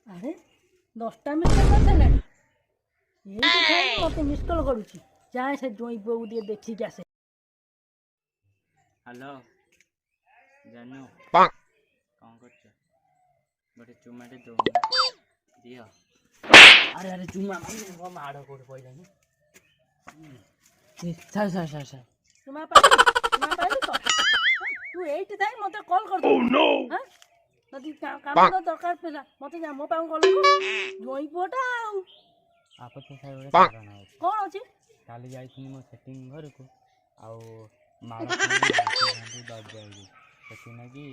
अरे 10टा मिनिट करते मत मिस कल करुच्ची जाए से जोई बो दिए देखिक आसे। हेलो जानू कौन कर गोटे चुमाटे दो दियो। अरे अरे चुमा माड़ Kaut पड़ानी sir sir sir sir चुमा पाइलु तो तू एइट थाई मते कॉल कर दो। हां नदी काम तो दरकार पेला मते जा मो पाऊ कॉल जोई पोटा आप तो सर गोटे कारण अछि कोन अछि काली जाइथिनी मो सेटिंग घर को आउ माड़ खांडी दब जाई सेति ना कि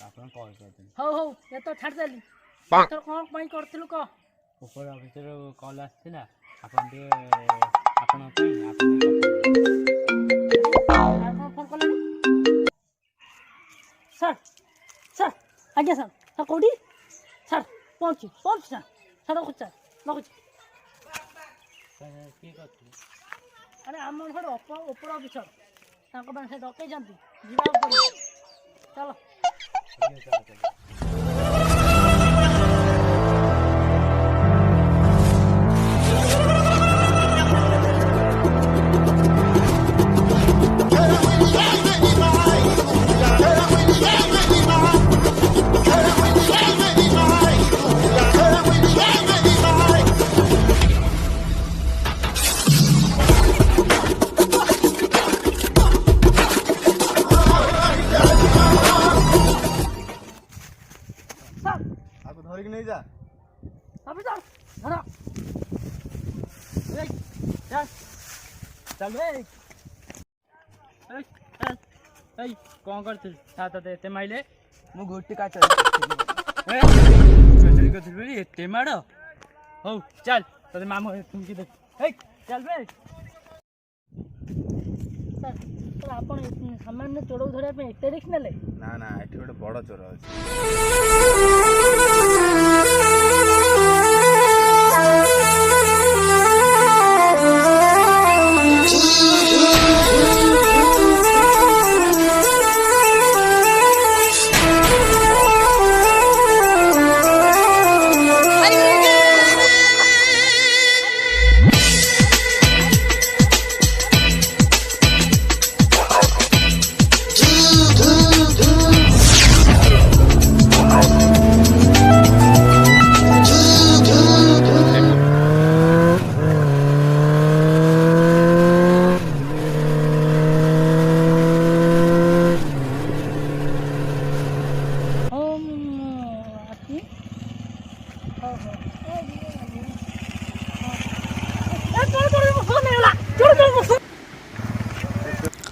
आपन कॉल कर देन। हो ये तो छाड़ देली तो कोन पई करथिलु को ऊपर ऑफिसर कॉल आछिला आपन दे आपन पई आपन फोन कलनी सर सर आज्ञा सर सर कोडी सर पहुंची सर सर रखुच रखुच की करथि। अरे आम घर ऊपर ऑफिसर ताको बन से डके जंती जीवा पड़ी चलो धरिक नहीं जा ऑफिसर धरो ए चल रे ए कौन करथिल साथ एते माइले मु गोटी का चल ए चली एते माड़ हो चल तते मामू तुम की देख ए चल बे सर सर आपण सामान्य चोर धरिया पे एते रिस्क नेले ना ना एठी गोटे बड़ चोर अछि।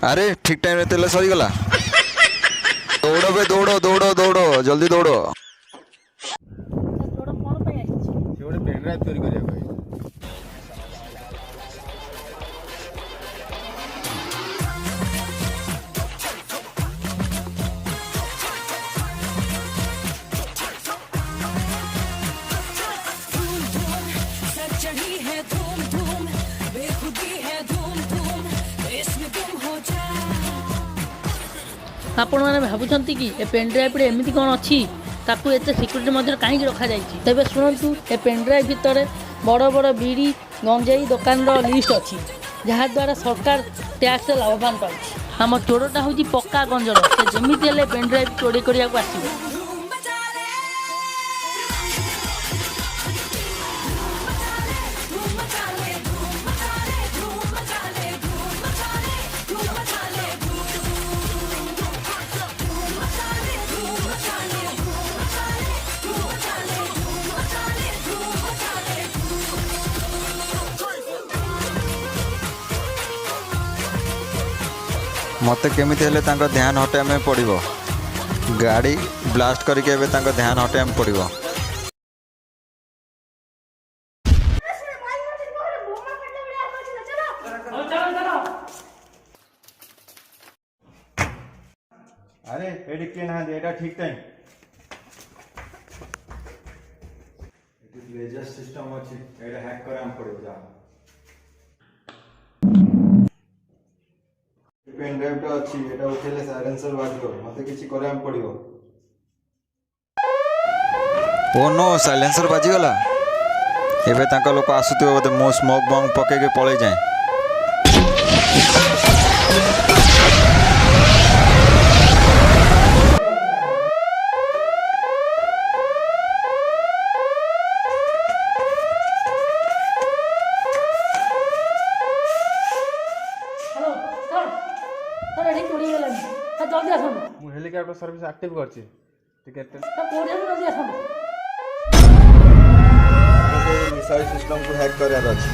अरे ठीक टाइम रे तेल सरी गला दौड़ बे दौड़ दौड़ दौड़ जल्दी दौड़। चोर कोन पे आइछि से गोटे पेन ड्राइव चोरी करिया भाई आपण माने भाबुछंती कि ए पेन ड्राइव रे एमिति कोन अछि ताकू एते सिक्युरिटी मध्य काहे रखा जाइछि। तबे सुनंतु ए पेन ड्राइव भितर बड़ बड़ बीड़ी गंजाई दुकान रो लिस्ट अछि जहा द्वारा सरकार टैक्स लाभवान पाउछि। हम चोरटा होछि पक्का गंजर से जेमिति हेले पेन ड्राइव चोरी करिया को आसीबो। मते केमिति हेले तांको ध्यान हटाए में पड़िबो गाड़ी ब्लास्ट करके एबे तांको ध्यान हटाए में पड़िबो। अरे एडी के ना दे एटा ठीक टाइम लेजर सिस्टम अछि एटा हैक कराम पड़िबो जा पेन ड्राइव टा अछि एटा उठेले साइलेंसर बाजिबो मते किछि कराम पड़िबो। ଓ ନୋ ସାଇଲେନ୍ସର ବାଜିଗଲା। ଏବେ ତାଙ୍କ ଲୋକ ଆସୁଥିବ ବୋଧେ, ମୁଁ ସ୍ମୋକ୍ ବମ୍ ପକେଇକି ପଳେଇ ଯାଏଁ। ହ୍ୟାଲୋ ସାର୍ ସାର୍ ଏଠି କୋଡ଼ିଏ ହେଲାଣି ସାର୍ ଜଲ୍ଦି ଆସନ୍ତୁ ମୁଁ ହେଲିକପ୍ଟର ସର୍ଭିସ୍ ଆକ୍ଟିଭ କରିଛି ଟିକେ ସାର୍ କୋଡ଼ିଏ ଜଲ୍ଦି ଆସନ୍ତୁ। ମିସାଇଲ୍ ସିଷ୍ଟମକୁ ହ୍ୟାକ୍ କରିବାର ଅଛି।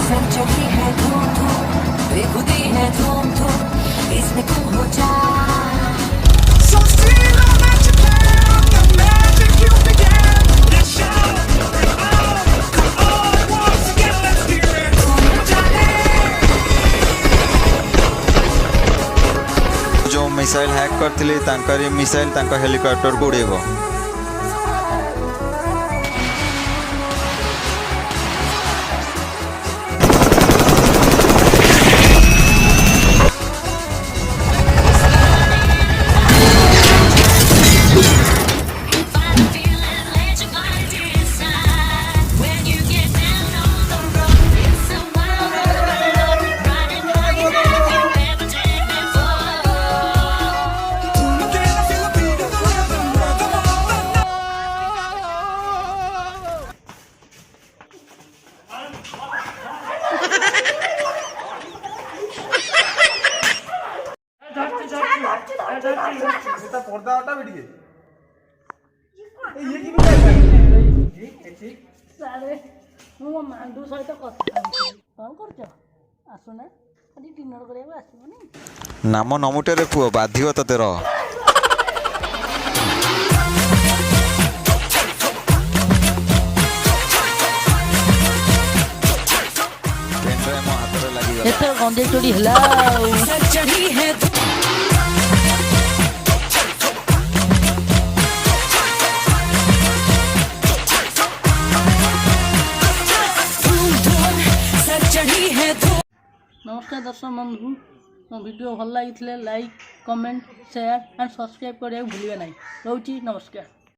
सेंचुरी है धूम धूम बेखुदी है धूम धूम इसमें तुम हो जा So still I'm at your plan the magic you began Let's show come on once again let's hear it जो मिसाइल हैक करथिले तांकर मिसाइल तांका हेलिकॉप्टर को उड़ेबो। पर्दा हटाबे टिके ये कि ସାରେ ମୁଁ ମୋ ମାଣ୍ଡୁ ସହିତ କଥା ହେଉଥିଲି। କ'ଣ କରୁଛ? ଆସୁନା ଆଜି ଡିନର କରିବାକୁ ଆସିବନି? ନାମ ନମୁଟେରେ ପୁଅ ବାଧିବ ତତେ ରହ। ପେନ୍ଡ୍ରାଇଭ୍ ମୋ ହାତରେ ଲାଗିଗଲା। ଏଥର ଗଞ୍ଜେଇ ଚୋରି ହେଲା ଆଉ। चढ़ी है धूम धूम सर चढ़ी है धूम ନମସ୍କାର ଦର୍ଶକ ବନ୍ଧୁ, ମୋ ଭିଡ଼ିଓ ଭଲ ଲାଗିଥିଲେ like comment share and subscribe କରିବାକୁ ଭୁଲିବେ ନାହିଁ। ରହୁଛି ନମସ୍କାର।